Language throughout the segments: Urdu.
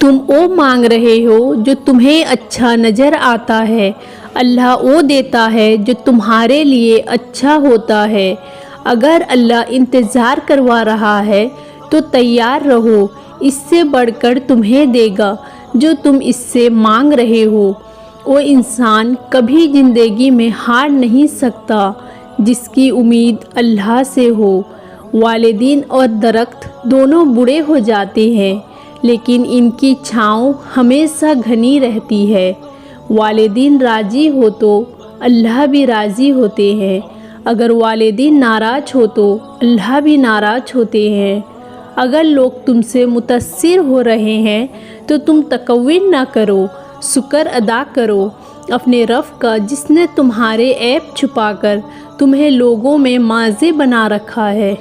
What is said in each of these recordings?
تم وہ مانگ رہے ہو جو تمہیں اچھا نظر آتا ہے، اللہ وہ دیتا ہے جو تمہارے لیے اچھا ہوتا ہے۔ اگر اللہ انتظار کروا رہا ہے تو تیار رہو، اس سے بڑھ کر تمہیں دے گا جو تم اس سے مانگ رہے ہو۔ وہ انسان کبھی زندگی میں ہار نہیں سکتا جس کی امید اللہ سے ہو۔ والدین اور درخت دونوں بوڑھے ہو جاتے ہیں لیکن ان کی چھاؤں ہمیشہ گھنی رہتی ہے۔ والدین راضی ہو تو اللہ بھی راضی ہوتے ہیں، اگر والدین ناراض ہو تو اللہ بھی ناراض ہوتے ہیں۔ اگر لوگ تم سے متاثر ہو رہے ہیں تو تم تکبر نہ کرو، شکر ادا کرو اپنے رب کا جس نے تمہارے عیب چھپا کر تمہیں لوگوں میں معزز بنا رکھا ہے۔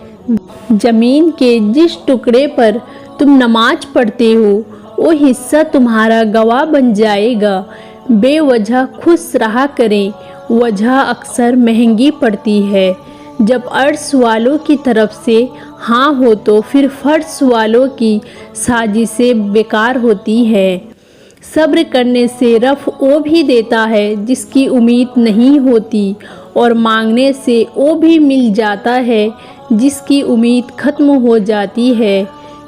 زمین کے جس ٹکڑے پر تم نماز پڑھتے ہو وہ حصہ تمہارا گواہ بن جائے گا۔ بے وجہ خوش رہا کریں، وجہ اکثر مہنگی پڑتی ہے۔ جب عرش والوں کی طرف سے ہاں ہو تو پھر فرش والوں کی سازشیں بیکار ہوتی ہیں۔ صبر کرنے سے رب وہ بھی دیتا ہے جس کی امید نہیں ہوتی، اور مانگنے سے وہ بھی مل جاتا ہے جس کی امید ختم ہو جاتی ہے۔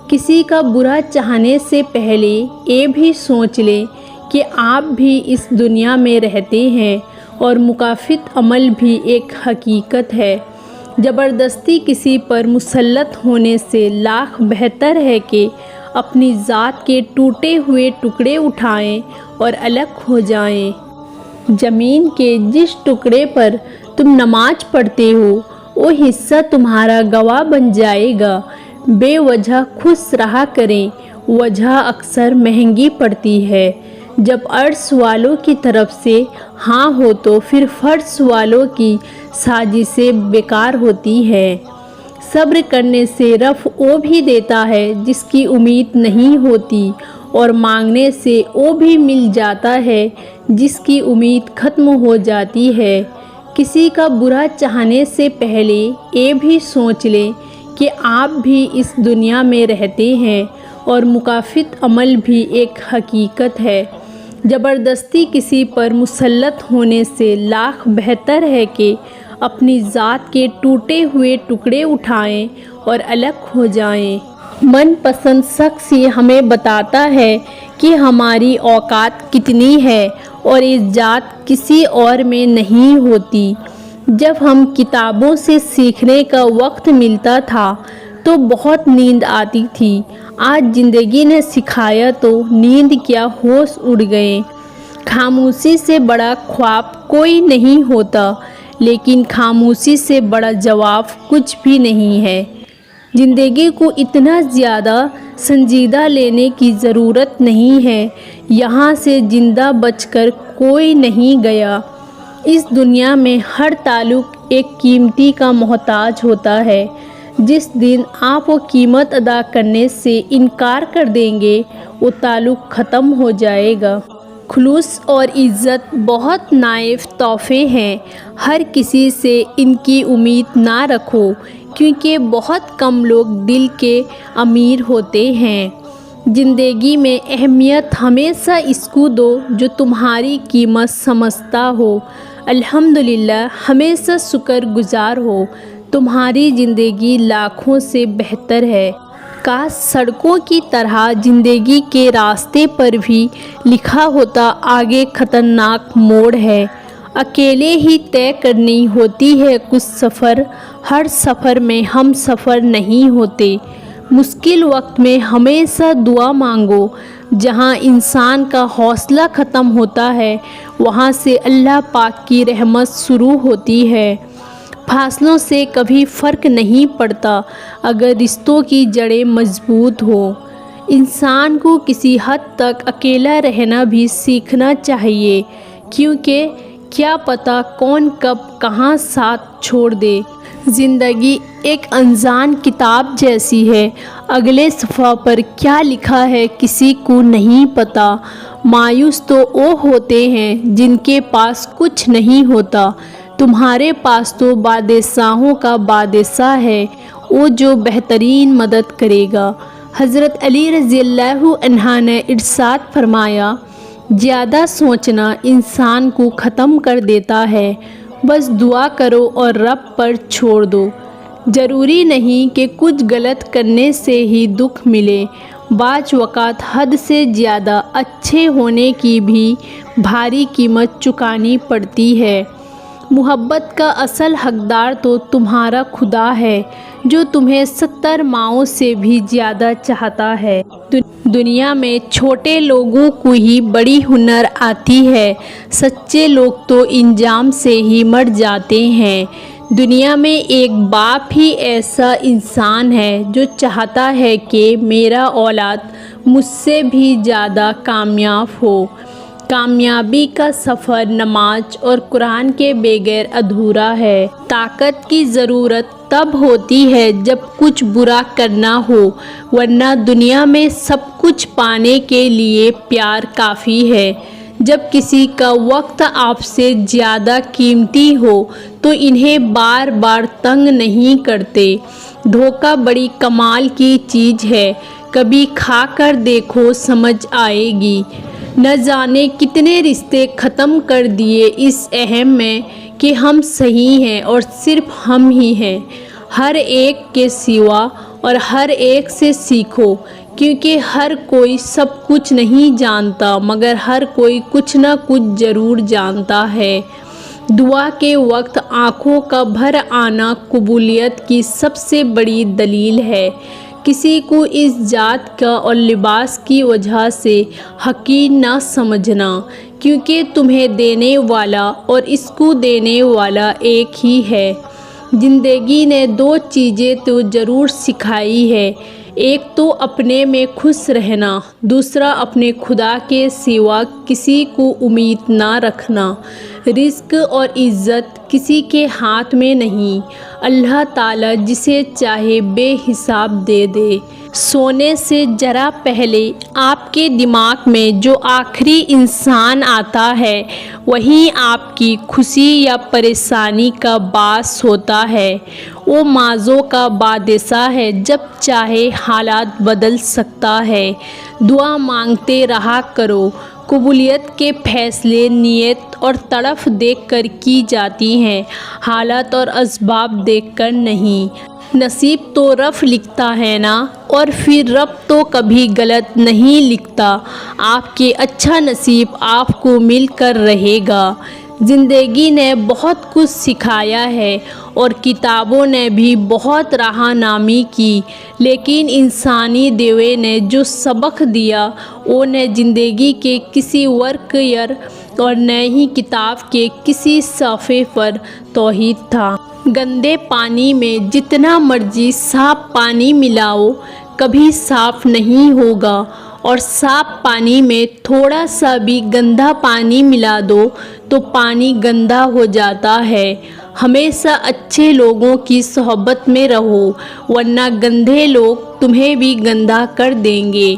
کسی کا برا چاہنے سے پہلے یہ بھی سوچ لیں کہ آپ بھی اس دنیا میں رہتے ہیں، اور مکافات عمل بھی ایک حقیقت ہے۔ زبردستی کسی پر مسلط ہونے سے لاکھ بہتر ہے کہ اپنی ذات کے ٹوٹے ہوئے ٹکڑے اٹھائیں اور الگ ہو جائیں۔ زمین کے جس ٹکڑے پر تم نماز پڑھتے ہو وہ حصہ تمہارا گواہ بن جائے گا۔ بے وجہ خوش رہا کریں، وجہ اکثر مہنگی پڑتی ہے۔ جب عرش والوں کی طرف سے ہاں ہو تو پھر فرش والوں کی سازشیں بیکار ہوتی ہیں۔ صبر کرنے سے رب وہ بھی دیتا ہے جس کی امید نہیں ہوتی، اور مانگنے سے وہ بھی مل جاتا ہے جس کی امید ختم ہو جاتی ہے۔ کسی کا برا چاہنے سے پہلے یہ بھی سوچ لیں کہ آپ بھی اس دنیا میں رہتے ہیں، اور مکافات عمل بھی ایک حقیقت ہے۔ زبردستی کسی پر مسلط ہونے سے لاکھ بہتر ہے کہ اپنی ذات کے ٹوٹے ہوئے ٹکڑے اٹھائیں اور الگ ہو جائیں۔ من پسند شخص یہ ہمیں بتاتا ہے کہ ہماری اوقات کتنی ہے، اور عزت کسی اور میں نہیں ہوتی۔ جب ہم کتابوں سے سیکھنے کا وقت ملتا تھا تو بہت نیند آتی تھی، آج زندگی نے سکھایا تو نیند کیا ہوش اڑ گئے۔ خاموشی سے بڑا خواب کوئی نہیں ہوتا، لیکن خاموشی سے بڑا جواب کچھ بھی نہیں ہے۔ زندگی کو اتنا زیادہ سنجیدہ لینے کی ضرورت نہیں ہے، یہاں سے زندہ بچ کر کوئی نہیں گیا۔ اس دنیا میں ہر تعلق ایک قیمتی کا محتاج ہوتا ہے۔ جس دن آپ وہ قیمت ادا کرنے سے انکار کر دیں گے وہ تعلق ختم ہو جائے گا۔ خلوص اور عزت بہت نائب تحفے ہیں، ہر کسی سے ان کی امید نہ رکھو، کیونکہ بہت کم لوگ دل کے امیر ہوتے ہیں۔ زندگی میں اہمیت ہمیشہ اس کو دو جو تمہاری قیمت سمجھتا ہو۔ الحمدللہ، ہمیشہ شکر گزار ہو، تمہاری زندگی لاکھوں سے بہتر ہے۔ کاش سڑکوں کی طرح زندگی کے راستے پر بھی لکھا ہوتا آگے خطرناک موڑ ہے، اکیلے ہی طے کرنی ہوتی ہے کچھ سفر، ہر سفر میں ہم سفر نہیں ہوتے۔ مشکل وقت میں ہمیشہ دعا مانگو، جہاں انسان کا حوصلہ ختم ہوتا ہے وہاں سے اللہ پاک کی رحمت شروع ہوتی ہے۔ فاصلوں سے کبھی فرق نہیں پڑتا اگر رشتوں کی جڑیں مضبوط ہوں۔ انسان کو کسی حد تک اکیلا رہنا بھی سیکھنا چاہیے، کیونکہ کیا پتہ کون کب کہاں ساتھ چھوڑ دے۔ زندگی ایک انجان کتاب جیسی ہے، اگلے صفحہ پر کیا لکھا ہے کسی کو نہیں پتہ۔ مایوس تو وہ ہوتے ہیں جن کے پاس کچھ نہیں ہوتا، تمہارے پاس تو بادشاہوں کا بادشاہ ہے، وہ جو بہترین مدد کرے گا۔ حضرت علی رضی اللہ عنہ نے ارشاد فرمایا، زیادہ سوچنا انسان کو ختم کر دیتا ہے، بس دعا کرو اور رب پر چھوڑ دو۔ ضروری نہیں کہ کچھ غلط کرنے سے ہی دکھ ملے، بعض اوقات حد سے زیادہ اچھے ہونے کی بھی بھاری قیمت چکانی پڑتی ہے۔ محبت کا اصل حقدار تو تمہارا خدا ہے، جو تمہیں 70 ماؤں سے بھی زیادہ چاہتا ہے۔ دنیا میں چھوٹے لوگوں کو ہی بڑی ہنر آتی ہے، سچے لوگ تو انجام سے ہی مر جاتے ہیں۔ دنیا میں ایک باپ ہی ایسا انسان ہے جو چاہتا ہے کہ میرا اولاد مجھ سے بھی زیادہ کامیاب ہو۔ کامیابی کا سفر نماز اور قرآن کے بغیر ادھورا ہے۔ طاقت کی ضرورت تب ہوتی ہے جب کچھ برا کرنا ہو، ورنہ دنیا میں سب کچھ پانے کے لیے پیار کافی ہے۔ جب کسی کا وقت آپ سے زیادہ قیمتی ہو تو انہیں بار بار تنگ نہیں کرتے۔ دھوکہ بڑی کمال کی چیز ہے، کبھی کھا کر دیکھو سمجھ آئے گی۔ نہ جانے کتنے رشتے ختم کر دیے اس اہم میں کہ ہم صحیح ہیں اور صرف ہم ہی ہیں۔ ہر ایک کے سوا اور ہر ایک سے سیکھو، کیونکہ ہر کوئی سب کچھ نہیں جانتا، مگر ہر کوئی کچھ نہ کچھ ضرور جانتا ہے۔ دعا کے وقت آنکھوں کا بھر آنا قبولیت کی سب سے بڑی دلیل ہے۔ کسی کو اس ذات کا اور لباس کی وجہ سے حقیر نہ سمجھنا، کیونکہ تمہیں دینے والا اور اس کو دینے والا ایک ہی ہے۔ زندگی نے 2 چیزیں تو ضرور سکھائی ہے، ایک تو اپنے میں خوش رہنا، دوسرا اپنے خدا کے سوا کسی کو امید نہ رکھنا۔ رزق اور عزت کسی کے ہاتھ میں نہیں، اللہ تعالیٰ جسے چاہے بے حساب دے دے۔ سونے سے ذرا پہلے آپ کے دماغ میں جو آخری انسان آتا ہے، وہی آپ کی خوشی یا پریشانی کا باعث ہوتا ہے۔ وہ معزوں کا بادشاہ ہے، جب چاہے حالات بدل سکتا ہے۔ دعا مانگتے رہا کرو، قبولیت کے فیصلے نیت اور طرف دیکھ کر کی جاتی ہیں، حالات اور اسباب دیکھ کر نہیں۔ نصیب تو رب لکھتا ہے نا، اور پھر رب تو کبھی غلط نہیں لکھتا۔ آپ کے اچھا نصیب آپ کو مل کر رہے گا۔ زندگی نے بہت کچھ سکھایا ہے اور کتابوں نے بھی بہت رہنمائی کی، لیکن انسانی دیوے نے جو سبق دیا وہ نہ زندگی کے کسی ورق اور نہ ہی کتاب کے کسی صفحے پر توحید تھا۔ گندے پانی میں جتنا مرضی صاف پانی ملاؤ، کبھی صاف نہیں ہوگا، اور صاف پانی میں تھوڑا سا بھی گندا پانی ملا دو تو پانی گندا ہو جاتا ہے۔ ہمیشہ اچھے لوگوں کی صحبت میں رہو، ورنہ گندے لوگ تمہیں بھی گندا کر دیں گے۔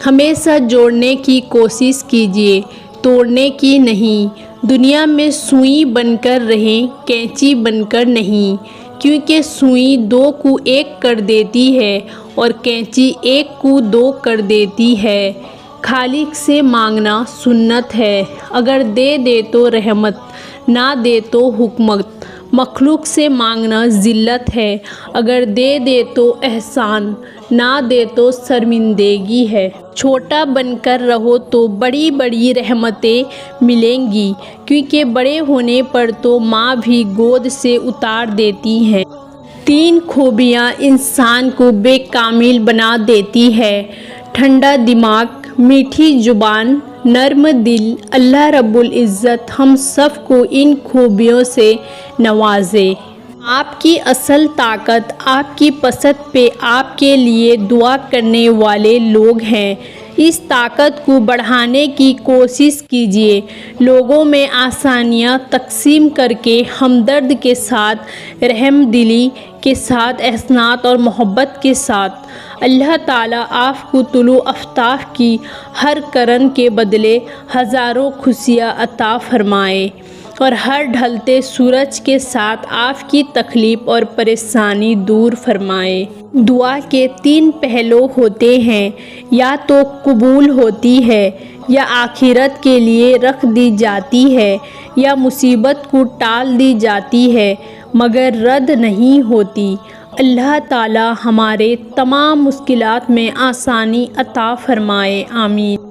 ہمیشہ جوڑنے کی کوشش کیجیے، توڑنے کی نہیں۔ دنیا میں سوئی بن کر رہیں، کینچی بن کر نہیں، کیونکہ سوئی 2 کو 1 کر دیتی ہے اور کینچی 1 کو 2 کر دیتی ہے۔ خالق سے مانگنا سنت ہے، اگر دے دے تو رحمت، نہ دے تو حکمت۔ مخلوق سے مانگنا ذلت ہے، اگر دے دے تو احسان، نہ دے تو شرمندگی ہے۔ چھوٹا بن کر رہو تو بڑی بڑی رحمتیں ملیں گی، کیونکہ بڑے ہونے پر تو ماں بھی گود سے اتار دیتی ہے۔ 3 خوبیاں انسان کو بے کامل بنا دیتی ہے: ٹھنڈا دماغ، میٹھی زبان، نرم دل۔ اللہ رب العزت ہم سب کو ان خوبیوں سے نوازے۔ آپ کی اصل طاقت آپ کی پشت پہ آپ کے لیے دعا کرنے والے لوگ ہیں۔ اس طاقت کو بڑھانے کی کوشش کیجیے، لوگوں میں آسانیاں تقسیم کر کے، ہمدرد کے ساتھ، رحم دلی کے ساتھ، احسانات اور محبت کے ساتھ۔ اللہ تعالیٰ آپ کو طلوع آفتاب کی ہر کرن کے بدلے ہزاروں خوشیاں عطا فرمائے، اور ہر ڈھلتے سورج کے ساتھ آپ کی تکلیف اور پریشانی دور فرمائے۔ دعا کے 3 پہلو ہوتے ہیں، یا تو قبول ہوتی ہے، یا آخرت کے لیے رکھ دی جاتی ہے، یا مصیبت کو ٹال دی جاتی ہے مگر رد نہیں ہوتی۔ اللہ تعالی ہمارے تمام مشکلات میں آسانی عطا فرمائے، آمین۔